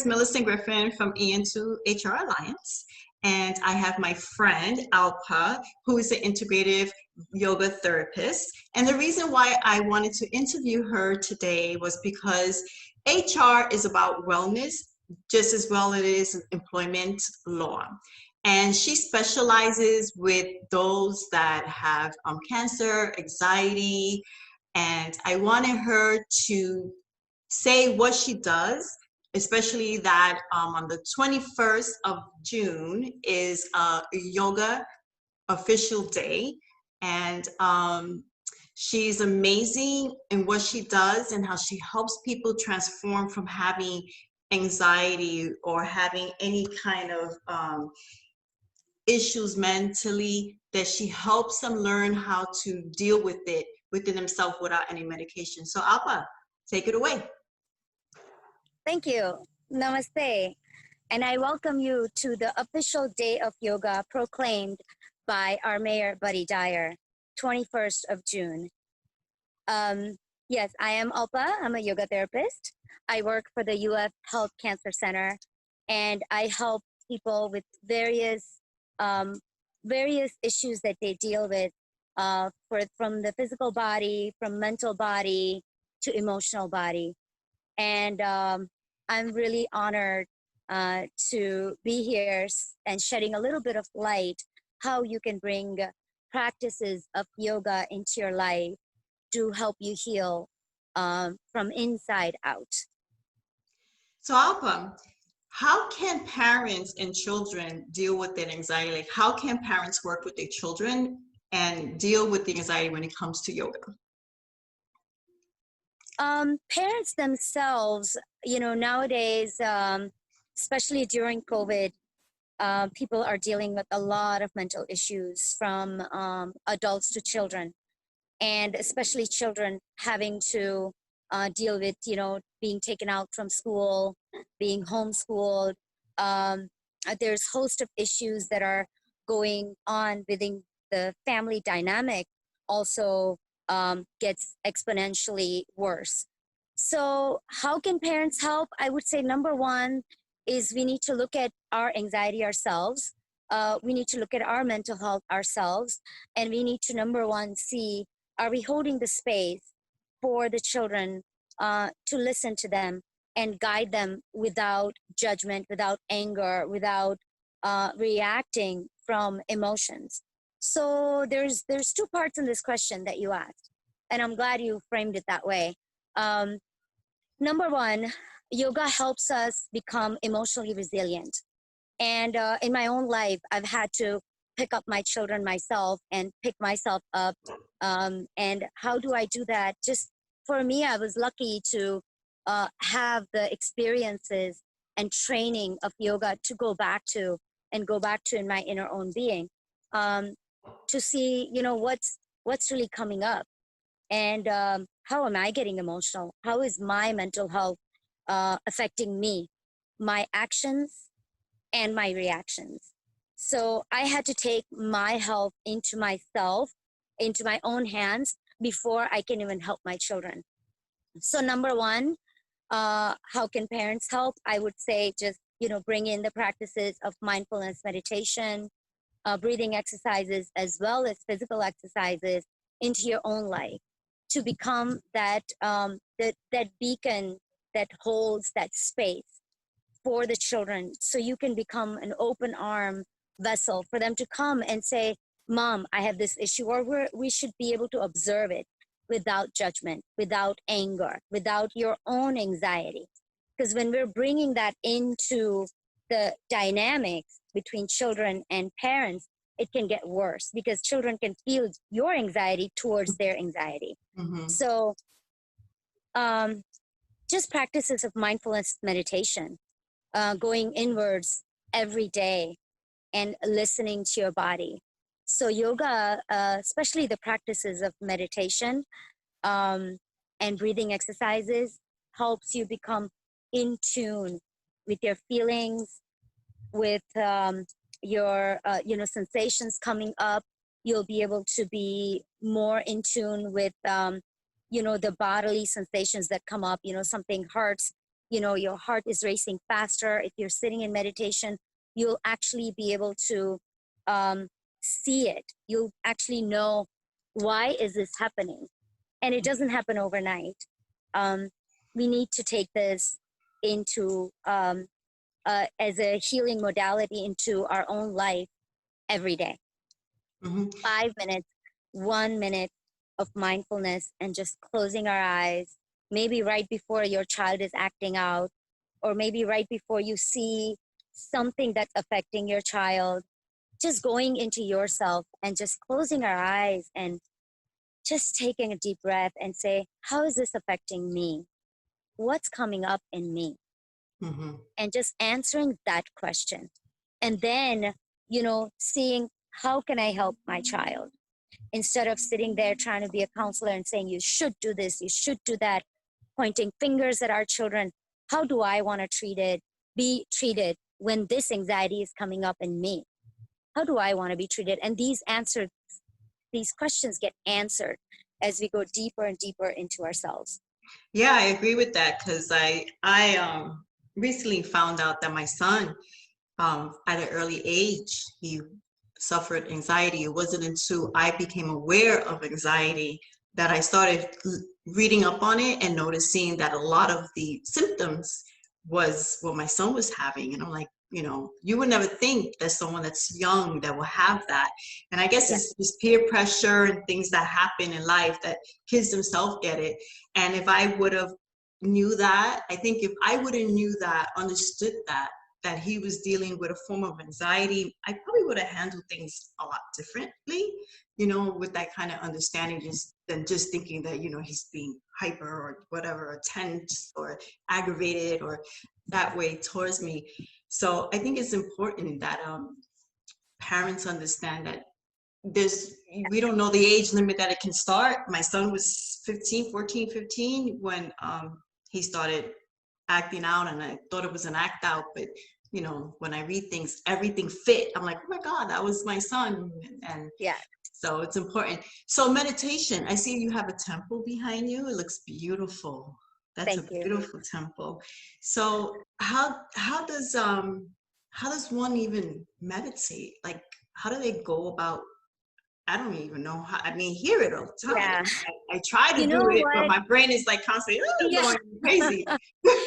is Millicent Griffin from EM2HR Alliance, and I have my friend Alpa, who is an integrative yoga therapist. And the reason why I wanted to interview her today was because HR is about wellness, just as well it is employment law. And she specializes with those that have cancer, anxiety, and I wanted her to say what she does, especially that on the 21st of June is a yoga official day. And she's amazing in what she does and how she helps people transform from having anxiety or having any kind of issues mentally, that she helps them learn how to deal with it within themselves without any medication. So Alpa, take it away. Thank you. Namaste. And I welcome you to the official day of yoga proclaimed by our Mayor, Buddy Dyer, 21st of June. Yes, I am Alpa. I'm a yoga therapist. I work for the UF Health Cancer Center, and I help people with various issues that they deal with, from the physical body, from mental body to emotional body. And I'm really honored to be here and shedding a little bit of light how you can bring practices of yoga into your life to help you heal from inside out. So Alpa, how can parents and children deal with their anxiety? Like, how can parents work with their children and deal with the anxiety when it comes to yoga? Parents themselves, nowadays, especially during COVID, people are dealing with a lot of mental issues, from adults to children, and especially children having to deal with, being taken out from school, being homeschooled. There's a host of issues that are going on within the family dynamic, also gets exponentially worse. So how can parents help? I would say number one is we need to look at our anxiety ourselves. We need to look at our mental health ourselves. And we need to, number one, see, are we holding the space for the children to listen to them and guide them without judgment, without anger, without reacting from emotions. So there's two parts in this question that you asked, and I'm glad you framed it that way. Number one, yoga helps us become emotionally resilient. And in my own life, I've had to pick up my children myself and pick myself up. And how do I do that? Just for me, I was lucky to have the experiences and training of yoga to go back to in my inner own being, to see, what's really coming up, and how am I getting emotional? How is my mental health affecting me, my actions and my reactions? So I had to take my health into myself, into my own hands, before I can even help my children. So number one, how can parents help? I would say just, bring in the practices of mindfulness meditation, breathing exercises, as well as physical exercises into your own life, to become that that beacon that holds that space for the children, so you can become an open arm vessel for them to come and say, Mom, I have this issue, or we should be able to observe it without judgment, without anger, without your own anxiety. Because when we're bringing that into the dynamics between children and parents, it can get worse, because children can feel your anxiety towards their anxiety. Mm-hmm. So just practices of mindfulness meditation, going inwards every day and listening to your body. So yoga, especially the practices of meditation and breathing exercises, helps you become in tune with your feelings, with your sensations coming up. You'll be able to be more in tune with the bodily sensations that come up. Something hurts, your heart is racing faster. If you're sitting in meditation, you'll actually be able to see it. You'll actually know, why is this happening? And it doesn't happen overnight. We need to take this into as a healing modality into our own life every day. 5 minutes, 1 minute of mindfulness, and just closing our eyes, maybe right before your child is acting out, or maybe right before you see something that's affecting your child, just going into yourself and just closing our eyes and just taking a deep breath and say, how is this affecting me? What's coming up in me? And just answering that question. And then, seeing, how can I help my child? Instead of sitting there trying to be a counselor and saying, you should do this, you should do that, pointing fingers at our children. How do I want to be treated when this anxiety is coming up in me? How do I want to be treated? And these questions get answered as we go deeper and deeper into ourselves. Yeah, I agree with that, because I recently found out that my son, at an early age, he suffered anxiety. It wasn't until I became aware of anxiety that I started reading up on it and noticing that a lot of the symptoms was what my son was having. And I'm like, you would never think that someone that's young that will have that. And I guess it's just peer pressure and things that happen in life that kids themselves get it. And if I would have knew that, I think if I would have knew that, understood that he was dealing with a form of anxiety, I probably would have handled things a lot differently, with that kind of understanding, than just thinking that, he's being hyper or whatever, or tense or aggravated or that way towards me. So I think it's important that parents understand that we don't know the age limit that it can start. My son was 14, 15 when he started acting out, and I thought it was an act out, but when I read things, everything fit. I'm like, oh my God, that was my son. And so it's important. So meditation, I see you have a temple behind you. It looks beautiful. That's a beautiful temple. So how does one even meditate? Like, how do they go about? I don't even know how. I mean, hear it all the time. Yeah. I try to do it, but my brain is like constantly going crazy.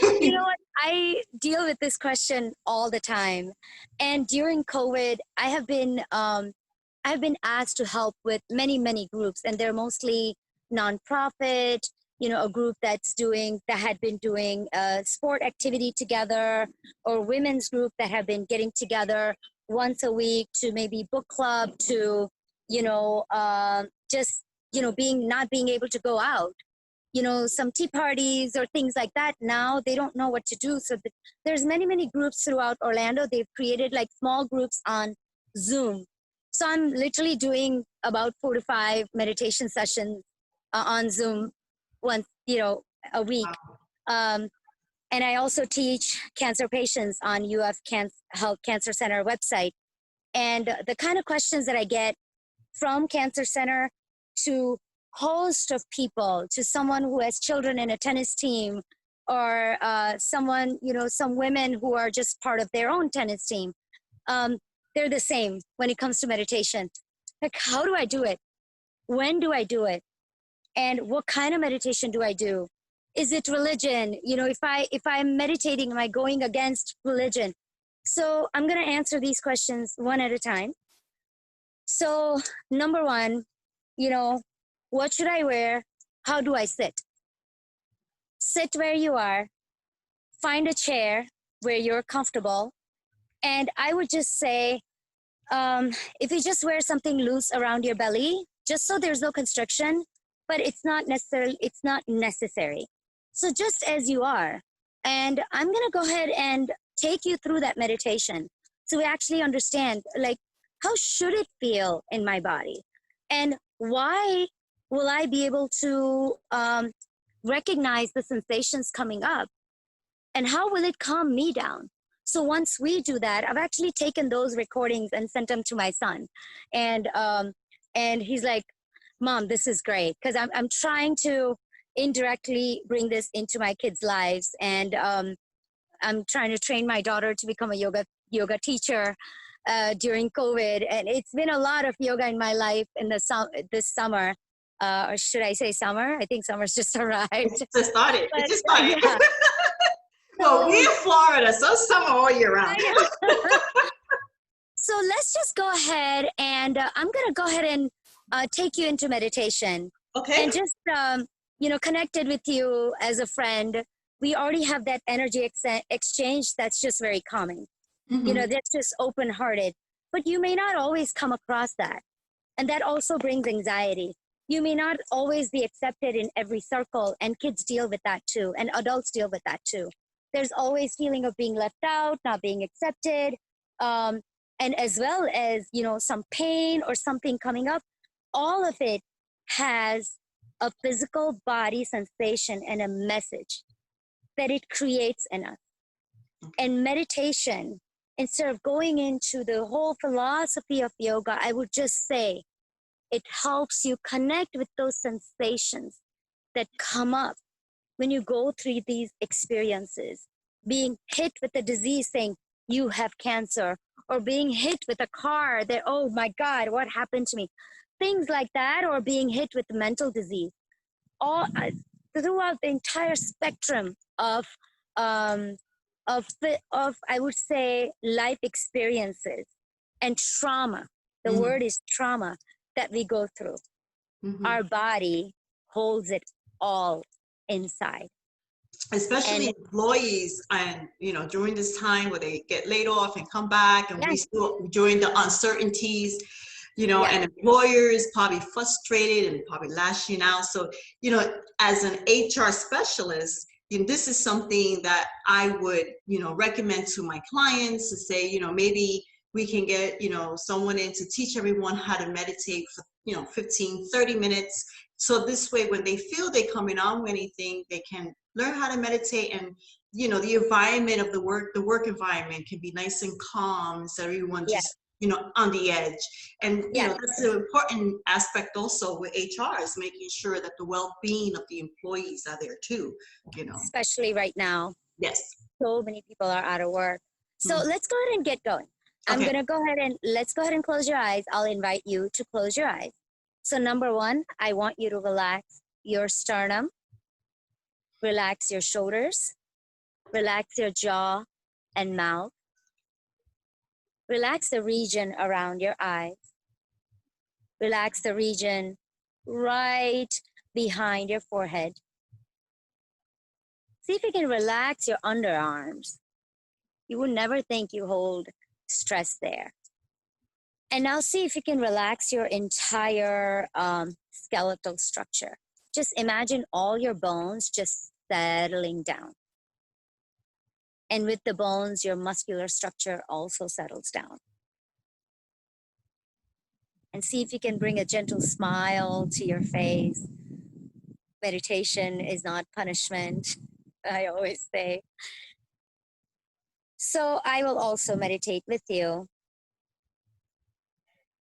You know what? I deal with this question all the time. And during COVID, I have been asked to help with many, many groups, and they're mostly nonprofit, a group that had been doing a sport activity together, or women's group that have been getting together once a week, to maybe book club, to, just, not being able to go out, some tea parties or things like that. Now they don't know what to do. So there's many, many groups throughout Orlando. They've created like small groups on Zoom. So I'm literally doing about 4 to 5 meditation sessions on Zoom once, a week. And I also teach cancer patients on UF Health Cancer Center website. And the kind of questions that I get from Cancer Center to host of people, to someone who has children in a tennis team, or someone, some women who are just part of their own tennis team. They're the same when it comes to meditation. Like, how do I do it? When do I do it? And what kind of meditation do I do? Is it religion? If I'm meditating, am I going against religion? So I'm going to answer these questions one at a time. So number one, what should I wear? How do I sit? Sit where you are. Find a chair where you're comfortable. And I would just say, if you just wear something loose around your belly, just so there's no constriction, but it's not necessary. So just as you are. And I'm going to go ahead and take you through that meditation, so we actually understand, like, how should it feel in my body? And why will I be able to recognize the sensations coming up? And how will it calm me down? So once we do that, I've actually taken those recordings and sent them to my son. And he's like, Mom, this is great. Because I'm trying to indirectly bring this into my kids' lives. And I'm trying to train my daughter to become a yoga teacher during COVID. And it's been a lot of yoga in my life in this summer. Or should I say summer? I think summer's just arrived. It just started. But, It just started. yeah. Well, we're in Florida, so it's summer all year round. So let's just go ahead and I'm going to go ahead and take you into meditation. Okay. And just, connected with you as a friend. We already have that energy exchange that's just very calming. Mm-hmm. That's just open-hearted. But you may not always come across that. And that also brings anxiety. You may not always be accepted in every circle, and kids deal with that too, and adults deal with that too. There's always feeling of being left out, not being accepted, and as well as, some pain or something coming up. All of it has a physical body sensation and a message that it creates in us. And meditation, instead of going into the whole philosophy of yoga, I would just say it helps you connect with those sensations that come up when you go through these experiences. Being hit with a disease saying you have cancer, or being hit with a car that, oh my God, what happened to me? Things like that, or being hit with mental disease. All throughout the entire spectrum of I would say life experiences and trauma. The word is trauma that we go through. Mm-hmm. Our body holds it all inside. Especially employees, and during this time where they get laid off and come back, and we still during the uncertainties, and employers probably frustrated and probably lashing out. So as an HR specialist, this is something that I would recommend to my clients to say, maybe we can get someone in to teach everyone how to meditate for 15-30 minutes. So this way, when they feel they're coming on with anything, they can learn how to meditate. And the environment of the work environment can be nice and calm, so everyone just on the edge. And that's an important aspect also with HR, is making sure that the well-being of the employees are there too, especially right now. Yes, so many people are out of work. So let's go ahead and get going. I'm going to go ahead and let's go ahead and close your eyes. I'll invite you to close your eyes. So number one, I want you to relax your sternum, relax your shoulders, relax your jaw and mouth, relax the region around your eyes, relax the region right behind your forehead. See if you can relax your underarms. You would never think you hold stress there. And now see if you can relax your entire skeletal structure. Just imagine all your bones just settling down. And with the bones, your muscular structure also settles down. And see if you can bring a gentle smile to your face. Meditation is not punishment, I always say. So I will also meditate with you.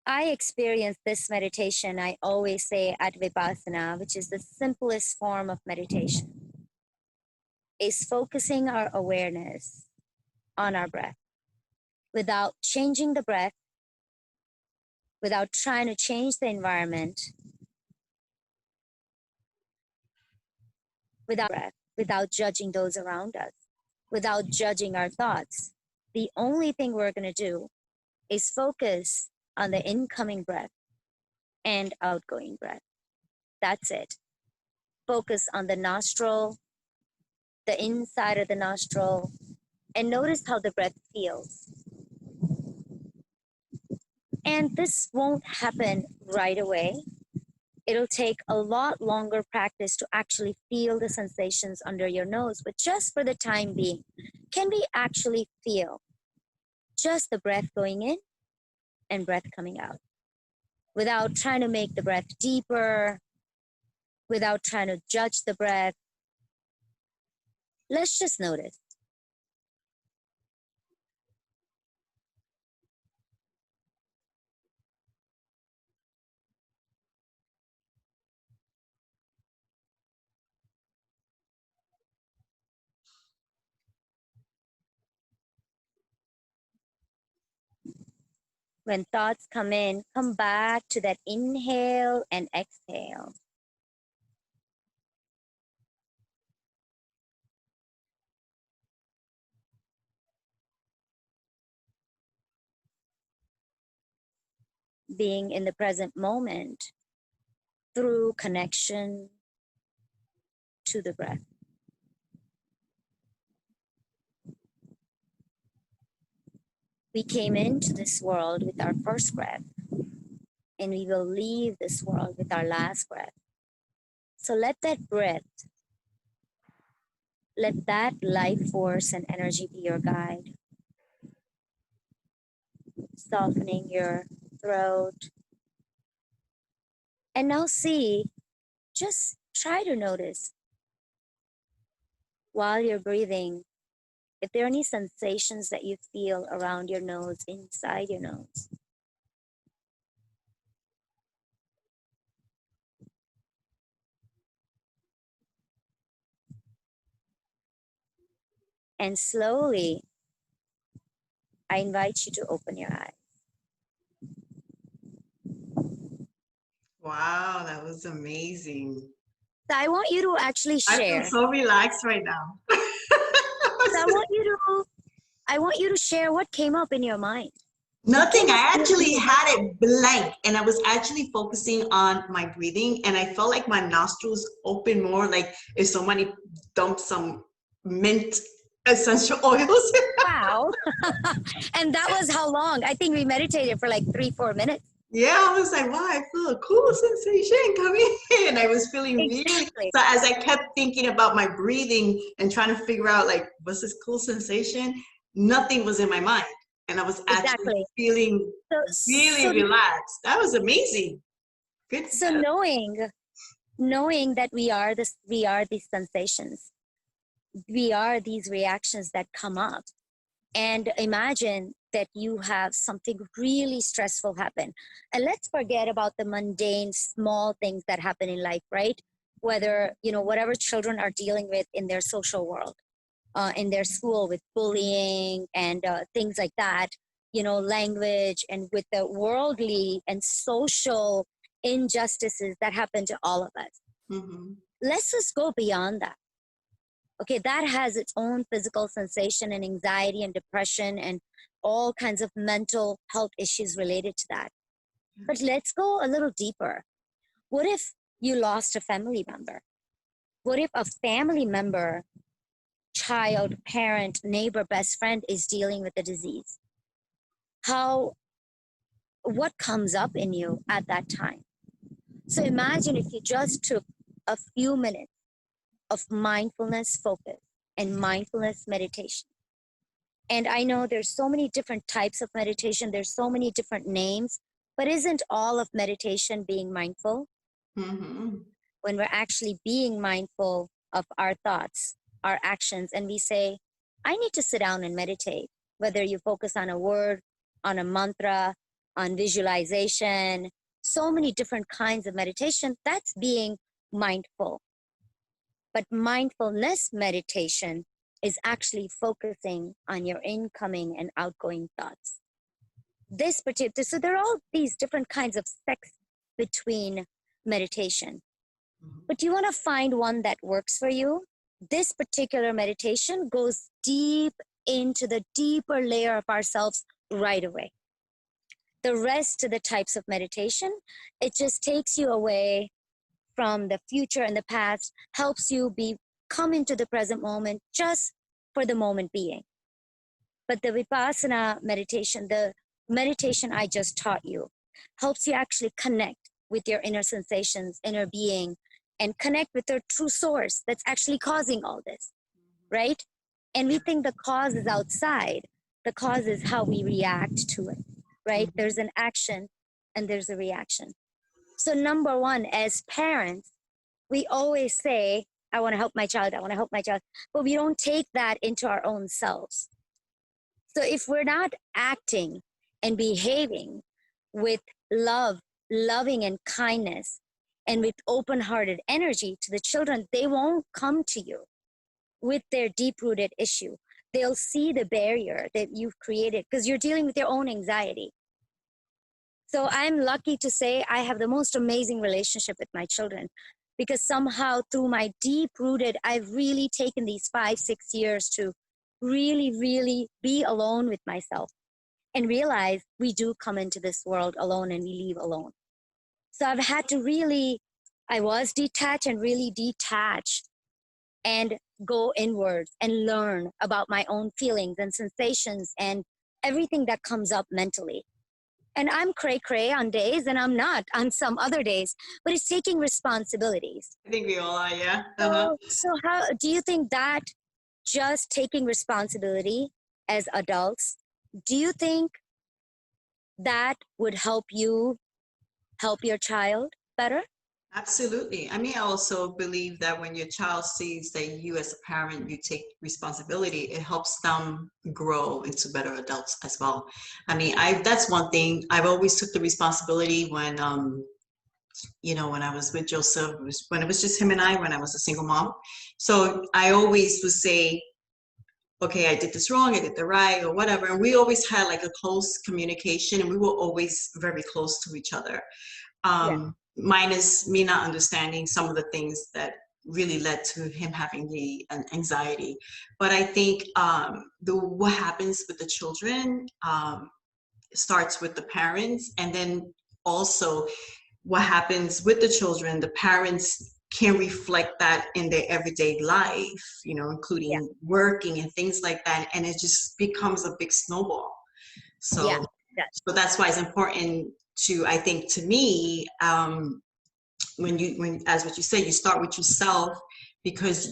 I experience this meditation, I always say, at Vipassana, which is the simplest form of meditation, is focusing our awareness on our breath without changing the breath, without trying to change the environment, without judging those around us, without judging our thoughts. The only thing we're going to do is focus on the incoming breath and outgoing breath. That's it. Focus on the nostril, the inside of the nostril, and notice how the breath feels. And this won't happen right away. It'll take a lot longer practice to actually feel the sensations under your nose, but just for the time being, can we actually feel just the breath going in and breath coming out without trying to make the breath deeper, without trying to judge the breath? Let's just notice. When thoughts come in, come back to that inhale and exhale. Being in the present moment through connection to the breath. We came into this world with our first breath, and we will leave this world with our last breath. So let that breath, let that life force and energy be your guide. Softening your throat. And now see, just try to notice while you're breathing, if there are any sensations that you feel around your nose, inside your nose. And slowly, I invite you to open your eyes. Wow, that was amazing. So I want you to actually I feel share. so relaxed right now. So I want you to share what came up in your mind. Nothing. I actually had it blank, and I was actually focusing on my breathing, and I felt like my nostrils open more, like if somebody dumped some mint essential oils. Wow. And that was how long? I think we meditated for like 3-4 minutes. Yeah, I was like, wow, I feel a cool sensation coming in. I was feeling really, Exactly. so as I kept thinking about my breathing and trying to figure out like, what's this cool sensation? Nothing was in my mind. And I was actually Exactly. feeling really So relaxed. That was amazing. Good. so knowing that we are these sensations, we are these reactions that come up, and imagine that you have something really stressful happen, and let's forget about the mundane small things that happen in life, right? Whether whatever children are dealing with in their social world, in their school, with bullying and things like that, language, and with the worldly and social injustices that happen to all of us. Mm-hmm. Let's just go beyond that. Okay, that has its own physical sensation and anxiety and depression and all kinds of mental health issues related to that. But let's go a little deeper. What if you lost a family member? What if a family member, child, parent, neighbor, best friend is dealing with a disease? What comes up in you at that time? So imagine if you just took a few minutes of mindfulness focus and mindfulness meditation. And I know there's so many different types of meditation, there's so many different names, but isn't all of meditation being mindful? Mm-hmm. When we're actually being mindful of our thoughts, our actions, and we say, I need to sit down and meditate, whether you focus on a word, on a mantra, on visualization, so many different kinds of meditation, that's being mindful. But mindfulness meditation is actually focusing on your incoming and outgoing thoughts. So there are all these different kinds of sects between meditation. But you want to find one that works for you. This particular meditation goes deep into the deeper layer of ourselves right away. The rest of the types of meditation, it just takes you away from the future and the past, helps you come into the present moment just for the moment being. But the Vipassana meditation, the meditation I just taught you, helps you actually connect with your inner sensations, inner being, and connect with your true source that's actually causing all this, right? And we think the cause is outside. The cause is how we react to it, right? Mm-hmm. There's an action and there's a reaction. So number one, as parents, we always say, I want to help my child, I want to help my child, but we don't take that into our own selves. So if we're not acting and behaving with love, loving and kindness, and with open-hearted energy to the children, they won't come to you with their deep-rooted issue. They'll see the barrier that you've created because you're dealing with your own anxiety. So I'm lucky to say I have the most amazing relationship with my children, because somehow through my deep rooted, I've really taken these 5-6 years to really, really be alone with myself and realize we do come into this world alone and we leave alone. So I've had to really, I was detached and really detach and go inwards and learn about my own feelings and sensations and everything that comes up mentally. And I'm cray cray on days and I'm not on some other days, but it's taking responsibilities. I think we all are, yeah. So how do you think that just taking responsibility as adults, do you think that would help you help your child better? Absolutely. I mean, I also believe that when your child sees that you as a parent, you take responsibility, it helps them grow into better adults as well. I mean, that's one thing. I've always took the responsibility when when I was with Joseph, when it was just him and I, when I was a single mom. So I always would say, okay, I did this wrong, I did the right, or whatever. And we always had like a close communication, and we were always very close to each other. Yeah. Minus me not understanding some of the things that really led to him having the anxiety. But I think what happens with the children starts with the parents, and then also what happens with the children, the parents can reflect that in their everyday life, Yeah. including working and things like that, and it just becomes a big snowball. Yeah. So that's why it's important to, I think, to me, when as what you say, you start with yourself, because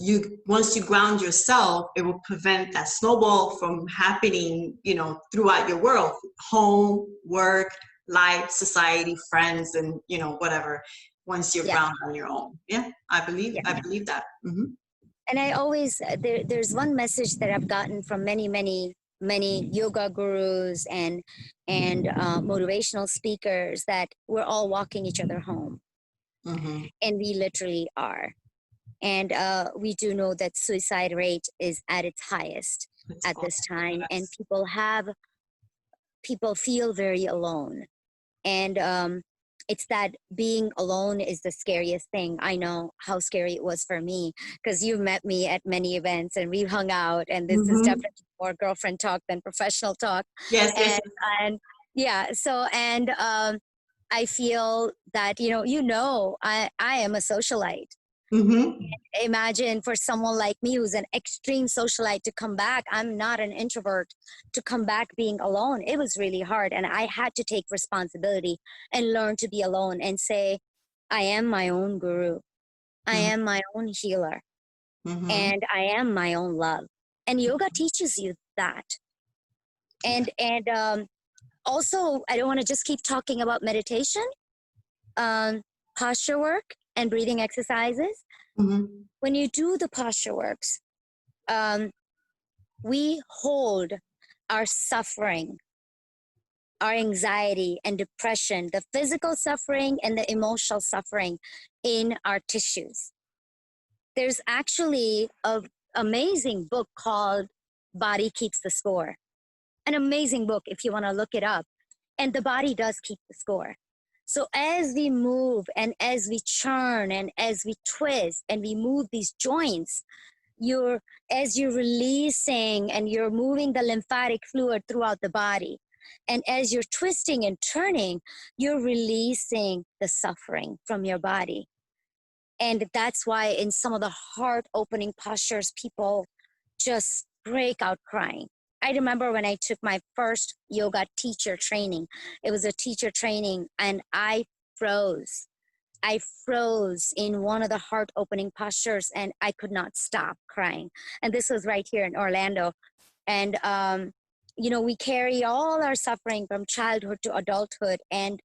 once you ground yourself, it will prevent that snowball from happening, throughout your world, home, work, life, society, friends, and whatever. Once you're Yeah. grounded on your own, yeah, I believe that. Mm-hmm. And I always, there's one message that I've gotten from many yoga gurus and motivational speakers, that we're all walking each other home. Mm-hmm. And we literally are. And we do know that suicide rate is at its highest at this time. And people feel very alone. And it's that being alone is the scariest thing. I know how scary it was for me, because you've met me at many events and we've hung out, and this is Mm-hmm. definitely more girlfriend talk than professional talk. Yes, yes. And yeah, so I feel that I am a socialite. Mm-hmm. Imagine for someone like me who's an extreme socialite to come back, I'm not an introvert, to come back being alone, it was really hard. And I had to take responsibility and learn to be alone and say, I am my own guru, I am my own healer, Mm-hmm. and I am my own love. And yoga teaches you that. And also, I don't want to just keep talking about meditation, posture work and breathing exercises. Mm-hmm. When you do the posture works, we hold our suffering, our anxiety and depression, the physical suffering and the emotional suffering in our tissues. There's actually an amazing book called Body Keeps the Score. An amazing book if you want to look it up. And the body does keep the score. So as we move and as we churn and as we twist and we move these joints, as you're releasing and you're moving the lymphatic fluid throughout the body, and as you're twisting and turning, you're releasing the suffering from your body. And that's why in some of the heart opening postures, people just break out crying. I remember when I took my first yoga teacher training, it was a teacher training, and I froze. I froze in one of the heart opening postures, and I could not stop crying. And this was right here in Orlando. And, we carry all our suffering from childhood to adulthood. And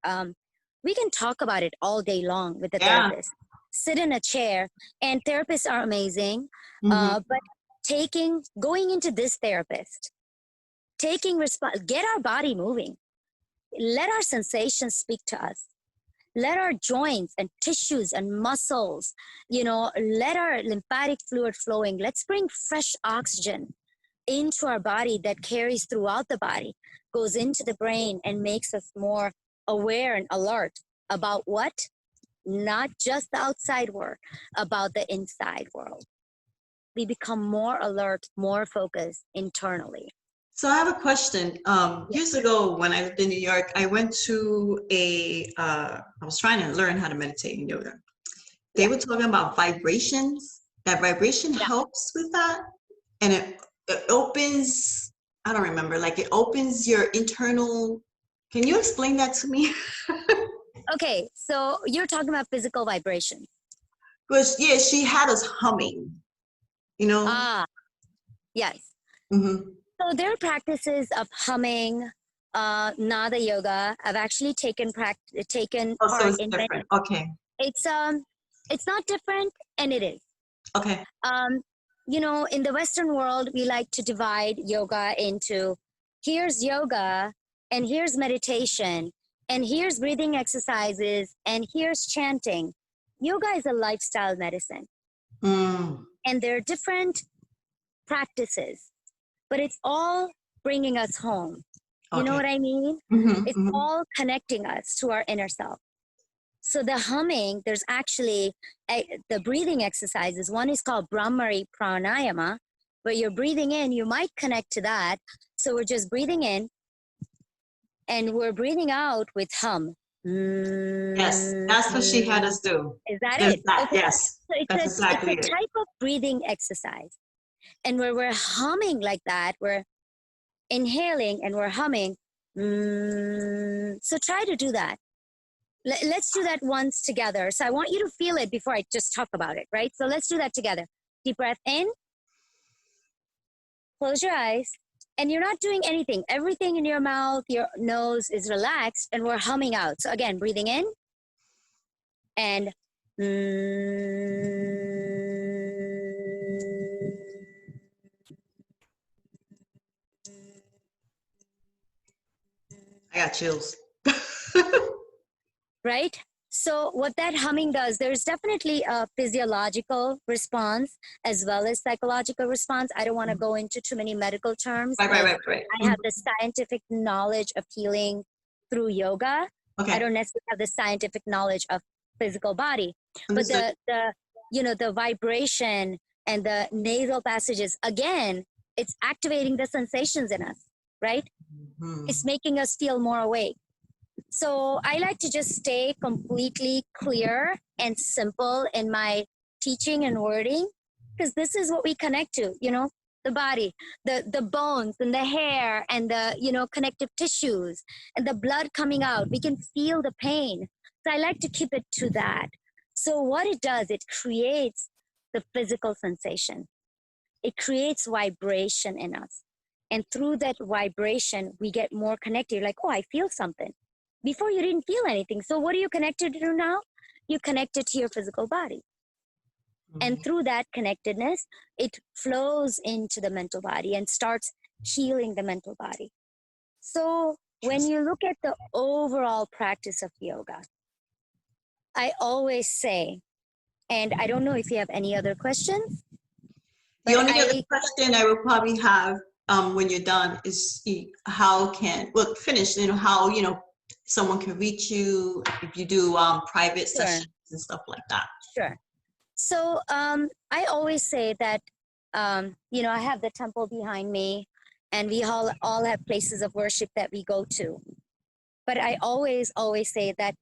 we can talk about it all day long with the Yeah. therapist. Sit in a chair, and therapists are amazing. Mm-hmm. But going into this therapist, get our body moving. Let our sensations speak to us. Let our joints and tissues and muscles, let our lymphatic fluid flowing. Let's bring fresh oxygen into our body that carries throughout the body, goes into the brain and makes us more aware and alert about what? Not just the outside world, about the inside world. We become more alert, more focused internally. So I have a question. Years ago, when I lived in New York, I went to I was trying to learn how to meditate in yoga. They were talking about vibrations, that vibration helps with that. And it opens, I don't remember, like it opens your internal. Can you explain that to me? Okay, so you're talking about physical vibration. Because, yeah, she had us humming, you know? Ah, yes. Mm-hmm. So there are practices of humming, Nada yoga. I've actually taken Oh, so part it's in many. different. Okay. It's not different, and it is. Okay. You know, in the Western world, we like to divide yoga into here's yoga, and here's meditation, and here's breathing exercises, and here's chanting. Yoga is a lifestyle medicine, and there are different practices, but it's all bringing us home. You know what I mean? It's all connecting us to our inner self. So the humming, there's actually the breathing exercises. One is called Brahmari Pranayama, where you're breathing in, you might connect to that. So we're just breathing in and we're breathing out with hum. Yes, that's what she had us do. Is that There's it? that, Okay. yes. So That's exactly it's a it. type of breathing exercise. And where we're humming like that, we're inhaling and we're humming. So try to do that. Let's do that once together. So I want you to feel it before I just talk about it, right? So let's do that together. Deep breath in, close your eyes, and you're not doing anything. Everything in your mouth, your nose is relaxed, and we're humming out. So again, breathing in, and I got chills. right? So what that humming does, there's definitely a physiological response as well as psychological response. I don't want to go into too many medical terms. Right. I have the scientific knowledge of healing through yoga. Okay. I don't necessarily have the scientific knowledge of physical body. Understood. But the vibration and the nasal passages, again, it's activating the sensations in us, right? It's making us feel more awake. So I like to just stay completely clear and simple in my teaching and wording, because this is what we connect to, the body, the bones and the hair and the, connective tissues and the blood coming out. We can feel the pain. So I like to keep it to that. So what it does, it creates the physical sensation. It creates vibration in us. And through that vibration, we get more connected. You're like, oh, I feel something. Before you didn't feel anything. So what are you connected to now? You connected to your physical body. And through that connectedness, it flows into the mental body and starts healing the mental body. So when you look at the overall practice of yoga, I always say, and I don't know if you have any other questions. The only other question I will probably have when you're done is finish, how, someone can reach you if you do private sessions and stuff like that. Sure. So I always say that, I have the temple behind me and we all have places of worship that we go to. But I always say that,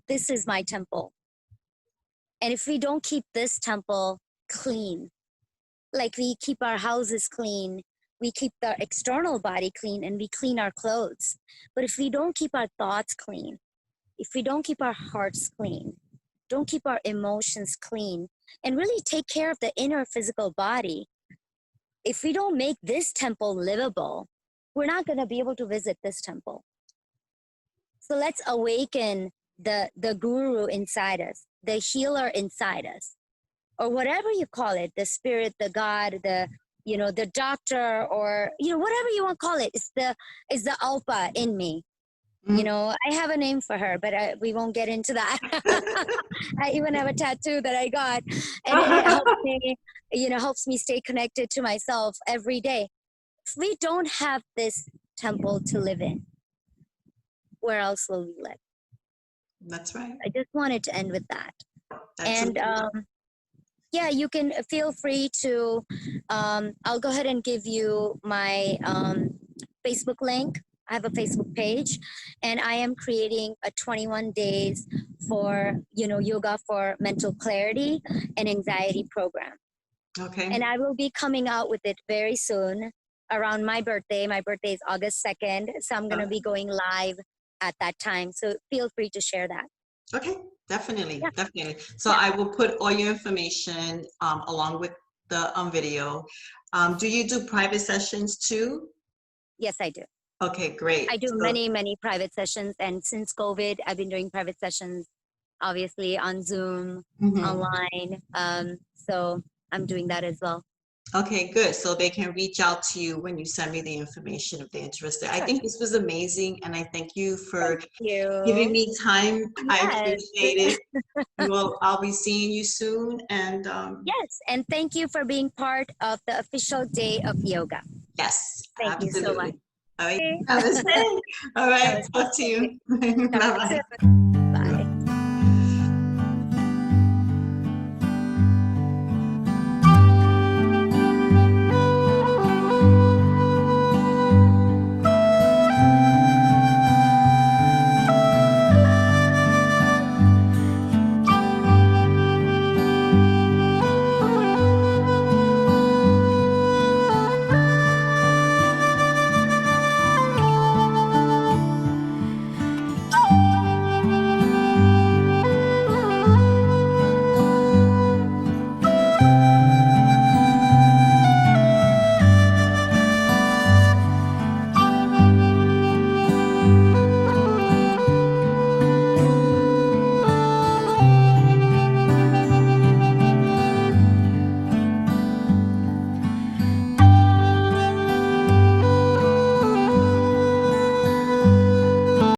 this is my temple. And if we don't keep this temple clean, like we keep our houses clean, we keep our external body clean, and we clean our clothes. But if we don't keep our thoughts clean, if we don't keep our hearts clean, don't keep our emotions clean, and really take care of the inner physical body, if we don't make this temple livable, we're not going to be able to visit this temple. So let's awaken the guru inside us, the healer inside us, or whatever you call it, the spirit, the God, the doctor, or, whatever you want to call it. It's the Alpa in me. I have a name for her, but we won't get into that. I even have a tattoo that I got, and it helps me stay connected to myself every day. If we don't have this temple to live in, where else will we live? That's right. I just wanted to end with that. And yeah, you can feel free to, I'll go ahead and give you my Facebook link. I have a Facebook page, and I am creating a 21 days for, yoga for mental clarity and anxiety program. Okay. And I will be coming out with it very soon around my birthday. My birthday is August 2nd. So I'm going to be going live at that time. So feel free to share that. Okay, definitely, definitely. So I will put all your information along with the video. Do you do private sessions too? Yes, I do. Okay, great. I do many private sessions. And since COVID, I've been doing private sessions, obviously on Zoom, online. So I'm doing that as well. Okay, good. So they can reach out to you when you send me the information if they're interested. Sure. I think this was amazing, and I thank you for giving me time. Yes. I appreciate it. Well, I'll be seeing you soon. And yes, and thank you for being part of the official day of yoga. Yes, thank absolutely. You so much. All right. Namaste. All right. Talk to you. Bye-bye.